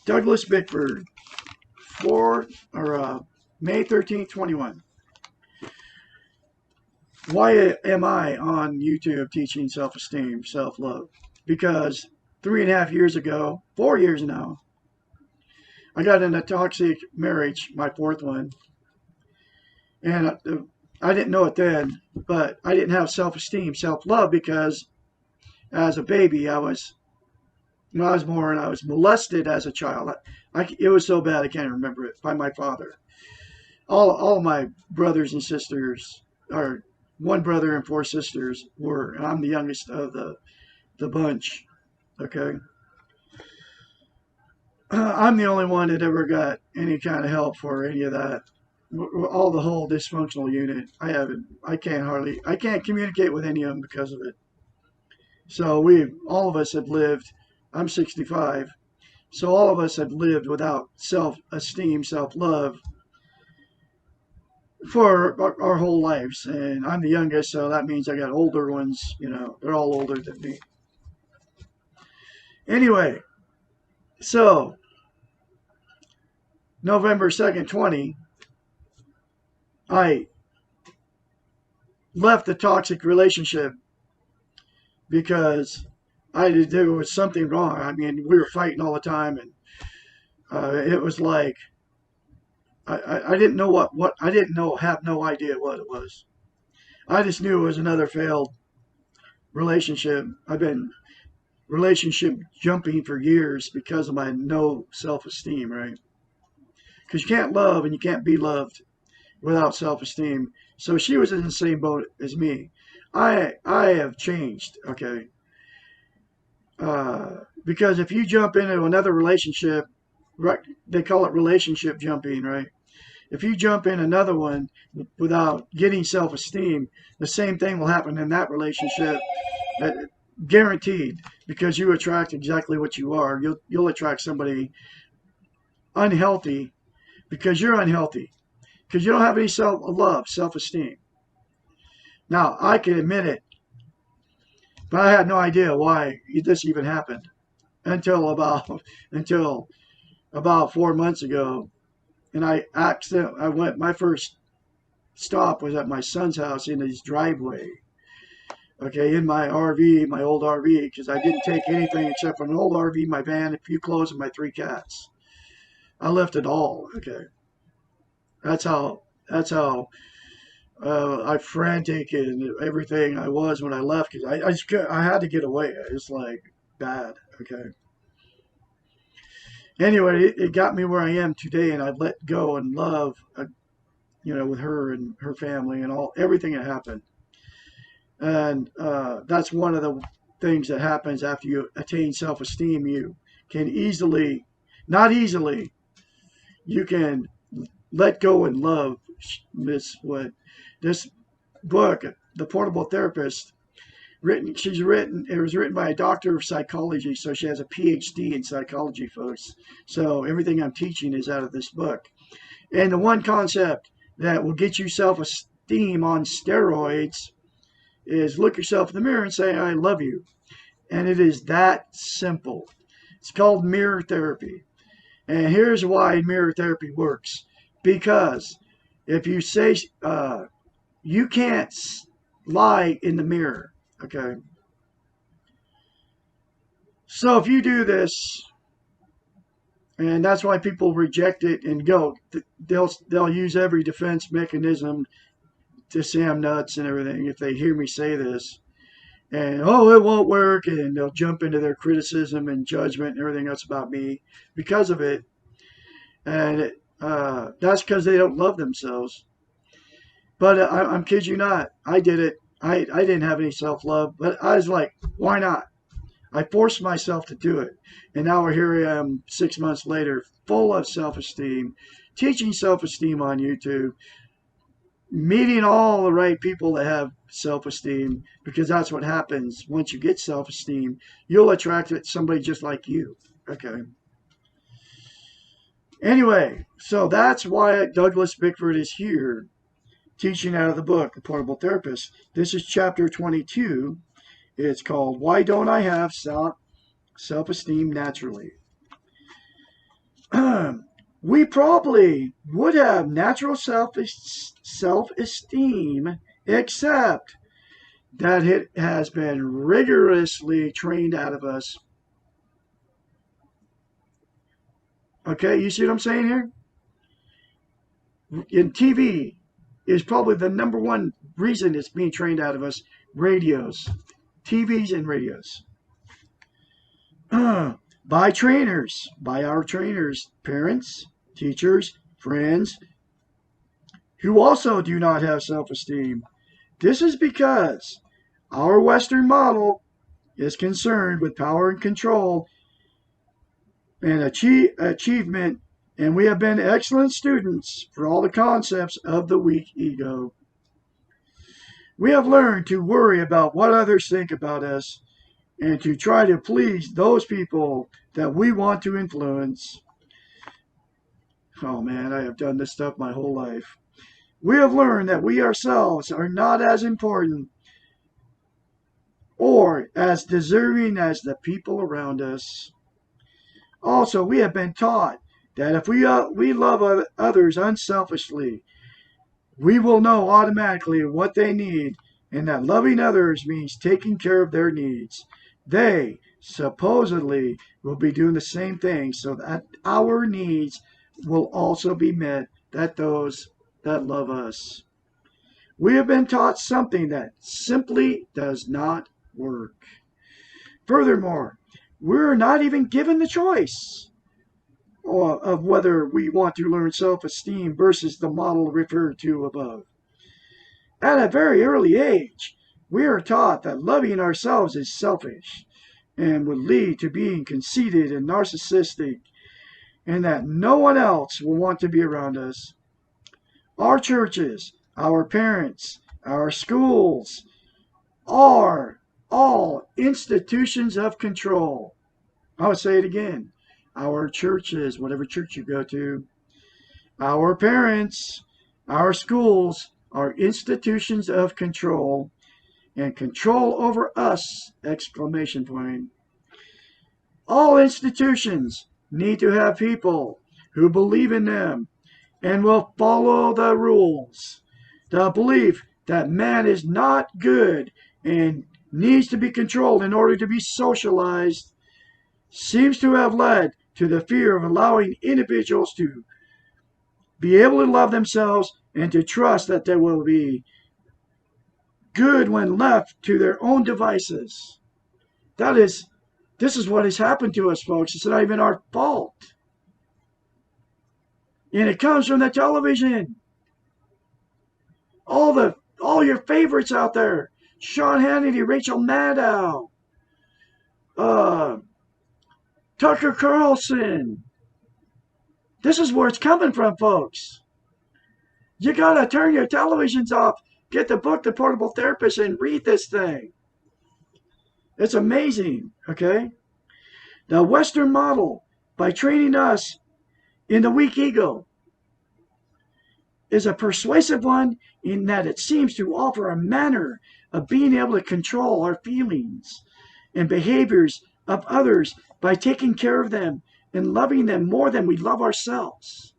Douglas Bickford, May 13th, 21. Why am I on YouTube teaching self-esteem, self-love? Because 3.5 years ago, 4 years now, I got in a toxic marriage, my fourth one, and I didn't know it then, but I didn't have self-esteem, self-love, because as a baby, when I was born, I was molested as a child. It was so bad I can't remember it, by my father. All my brothers and sisters, or one brother and 4 sisters were, and I'm the youngest of the bunch. Okay, I'm the only one that ever got any kind of help for any of that. All the whole dysfunctional unit, I can't communicate with any of them because of it. So all of us have lived. I'm 65, so all of us have lived without self-esteem, self-love for our whole lives. And I'm the youngest, so that means I got older ones. They're all older than me. Anyway, so November 2nd, 20, I left the toxic relationship because there was something wrong. I mean, we were fighting all the time, and it was like I didn't know what I didn't know, have no idea what it was. I just knew it was another failed relationship. I've been relationship jumping for years because of my no self-esteem, right? Because you can't love and you can't be loved without self-esteem. So she was in the same boat as me. I have changed, okay? Because if you jump into another relationship, right, they call it relationship jumping, right? If you jump in another one without getting self-esteem, the same thing will happen in that relationship, guaranteed, because you attract exactly what you are. You'll attract somebody unhealthy because you're unhealthy, because you don't have any self-love, self-esteem. Now, I can admit it, but I had no idea why this even happened until about 4 months ago. And my first stop was at my son's house in his driveway. Okay, in my RV, my old RV, because I didn't take anything except for an old RV, my van, a few clothes, and my 3 cats. I left it all. Okay, that's how I frantic and everything I was when I left, because I had to get away. It's like bad. Okay. Anyway, it got me where I am today, and I've let go and love, with her and her family and everything that happened. And that's one of the things that happens after you attain self-esteem. You can not easily, you can let go and love. This book, The Portable Therapist, it was written by a doctor of psychology, so she has a PhD in psychology, folks. So everything I'm teaching is out of this book. And the one concept that will get you self-esteem on steroids is look yourself in the mirror and say, I love you. And it is that simple. It's called mirror therapy. And here's why mirror therapy works. Because if you say, you can't lie in the mirror. Okay. So if you do this, and that's why people reject it and go, they'll use every defense mechanism to say I'm nuts and everything if they hear me say this. And, it won't work, and they'll jump into their criticism and judgment and everything else about me because of it. And that's because they don't love themselves. But I'm kid you not. I did it. I didn't have any self-love, but I was like, why not? I forced myself to do it. And now here I am 6 months later, full of self-esteem, teaching self-esteem on YouTube, meeting all the right people that have self-esteem, because that's what happens. Once you get self-esteem, you'll attract somebody just like you. Okay. Anyway, so that's why Douglas Bickford is here, teaching out of the book, The Portable Therapist. This is chapter 22. It's called, Why Don't I Have Self-Esteem Naturally? We probably would have natural self-esteem, except that it has been rigorously trained out of us. Okay, you see what I'm saying here? In TV is probably the number one reason it's being trained out of us. Radios, TVs and radios. By trainers, by our trainers, parents, teachers, friends, who also do not have self-esteem. This is because our Western model is concerned with power and control and achievement, and we have been excellent students for all the concepts of the weak ego. We have learned to worry about what others think about us and to try to please those people that we want to influence. Oh man, I have done this stuff my whole life. We have learned that we ourselves are not as important or as deserving as the people around us. Also, we have been taught that if we love others unselfishly, we will know automatically what they need, and that loving others means taking care of their needs. They supposedly will be doing the same thing so that our needs will also be met, that those that love us. We have been taught something that simply does not work. Furthermore, we're not even given the choice of whether we want to learn self-esteem versus the model referred to above. At a very early age, we are taught that loving ourselves is selfish and would lead to being conceited and narcissistic, and that no one else will want to be around us. Our churches, our parents, our schools are all institutions of control. I'll say it again. Our churches, whatever church you go to, our parents, our schools are institutions of control, and control over us, exclamation point. All institutions need to have people who believe in them and will follow the rules. The belief that man is not good and needs to be controlled in order to be socialized seems to have led to the fear of allowing individuals to be able to love themselves and to trust that they will be good when left to their own devices. This is what has happened to us, folks. It's not even our fault. And it comes from the television. All your favorites out there. Sean Hannity, Rachel Maddow, Tucker Carlson. This is where it's coming from, folks. You gotta turn your televisions off, get the book, The Portable Therapist, and read this thing. It's amazing, okay? The Western model, by training us in the weak ego, is a persuasive one in that it seems to offer a manner of being able to control our feelings and behaviors of others by taking care of them and loving them more than we love ourselves.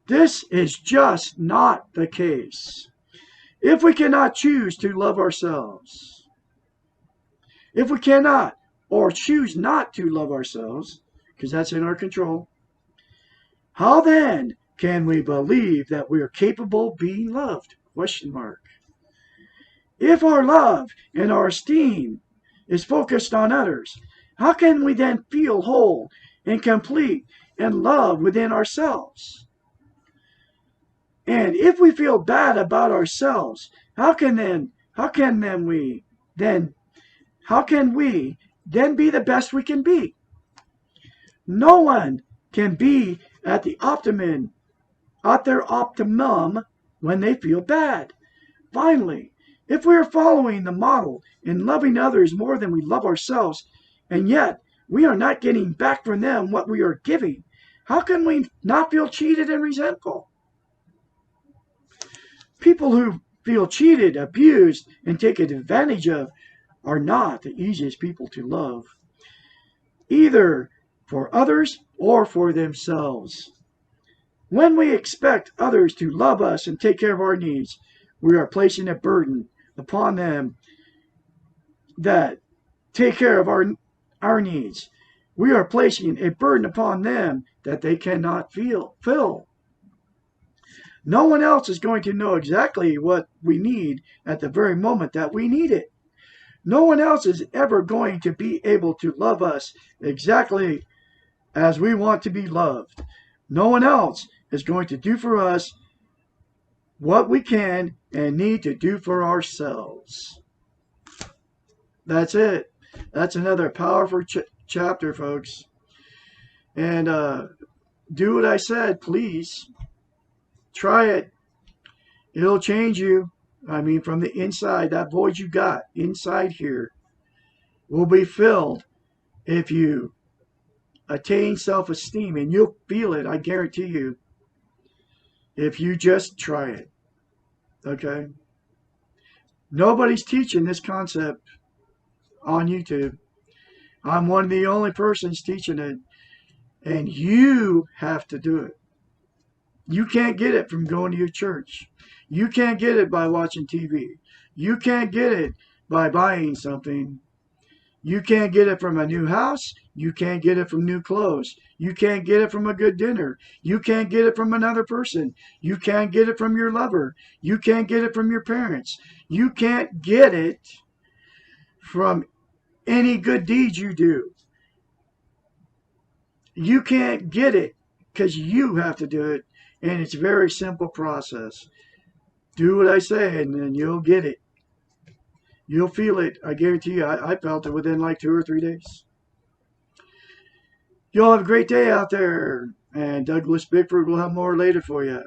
This is just not the case. If we cannot choose to love ourselves, if we cannot or choose not to love ourselves, because that's in our control, how then can we believe that we are capable of being loved? Question mark. If our love and our esteem is focused on others, how can we then feel whole and complete and love within ourselves? And if we feel bad about ourselves, how can we then be the best we can be? No one can be at their optimum when they feel bad. Finally, if we are following the model and loving others more than we love ourselves, and yet we are not getting back from them what we are giving, how can we not feel cheated and resentful? People who feel cheated, abused, and taken advantage of are not the easiest people to love. Either for others or for themselves. When we expect others to love us and take care of our needs, we are placing a burden upon them that take care of our needs. We are placing a burden upon them that they cannot fill. No one else is going to know exactly what we need at the very moment that we need it. No one else is ever going to be able to love us exactly as we want to be loved. No one else is going to do for us what we can and need to do for ourselves. That's it. That's another powerful chapter, folks. And do what I said, please. Try it. It'll change you. I mean, from the inside, that void you got inside here will be filled if you attain self-esteem, and you'll feel it, I guarantee you, if you just try it. Okay? Nobody's teaching this concept on YouTube. I'm one of the only persons teaching it, and you have to do it. You can't get it from going to your church. You can't get it by watching TV. You can't get it by buying something. You can't get it from a new house. You can't get it from new clothes. You can't get it from a good dinner. You can't get it from another person. You can't get it from your lover. You can't get it from your parents. You can't get it from any good deeds you do. You can't get it because you have to do it. And it's a very simple process. Do what I say and then you'll get it. You'll feel it. I guarantee you. I felt it within like 2 or 3 days. You all have a great day out there. And Douglas Bickford will have more later for you.